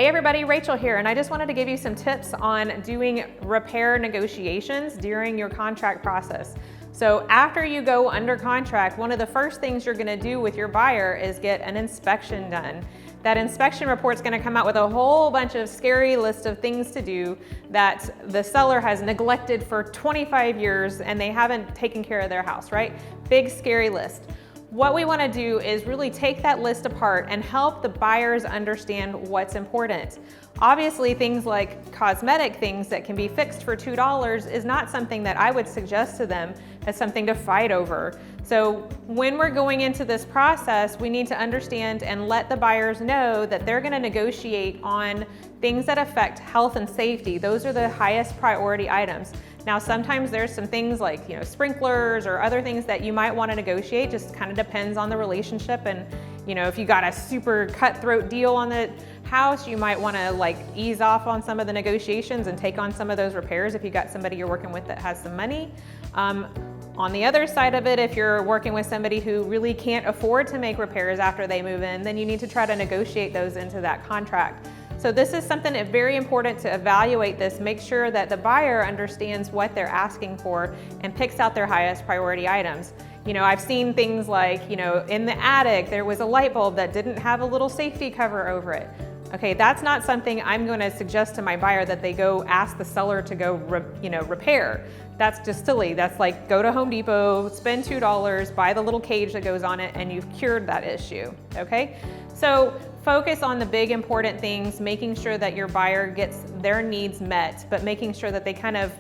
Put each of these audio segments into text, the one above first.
Hey everybody, Rachel here, and I just wanted to give you some tips on doing repair negotiations during your contract process. So after you go under contract, one of the first things you're gonna do with your buyer is get an inspection done. That inspection report's gonna come out with a whole bunch of scary list of things to do that the seller has neglected for 25 years and they haven't taken care of their house, right? Big scary list. What we want to do is really take that list apart and help the buyers understand what's important. Obviously, things like cosmetic things that can be fixed for $2 is not something that I would suggest to them as something to fight over. So when we're going into this process, we need to understand and let the buyers know that they're going to negotiate on things that affect health and safety. Those are the highest priority items. Now, sometimes there's some things like, sprinklers or other things that you might want to negotiate, just kind of depends on the relationship. And, if you got a super cutthroat deal on the house, you might want to ease off on some of the negotiations and take on some of those repairs if you got somebody you're working with that has some money. On the other side of it, if you're working with somebody who really can't afford to make repairs after they move in, then you need to try to negotiate those into that contract. So this is something that's very important to evaluate this, make sure that the buyer understands what they're asking for and picks out their highest priority items. I've seen things like, in the attic, there was a light bulb that didn't have a little safety cover over it. Okay, that's not something I'm going to suggest to my buyer that they go ask the seller to go, repair. That's just silly. That's like go to Home Depot, spend $2, buy the little cage that goes on it, and you've cured that issue, okay? So focus on the big important things, making sure that your buyer gets their needs met, but making sure that they kind of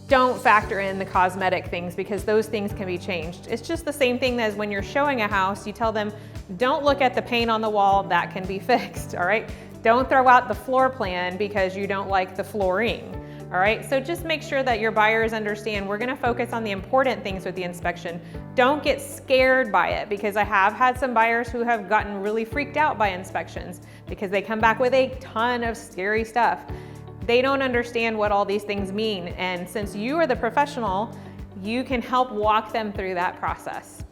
don't factor in the cosmetic things because those things can be changed. It's just the same thing as when you're showing a house, you tell them, don't look at the paint on the wall, that can be fixed, all right? Don't throw out the floor plan because you don't like the flooring. All right, so just make sure that your buyers understand we're gonna focus on the important things with the inspection. Don't get scared by it because I have had some buyers who have gotten really freaked out by inspections because they come back with a ton of scary stuff. They don't understand what all these things mean, and since you are the professional, you can help walk them through that process.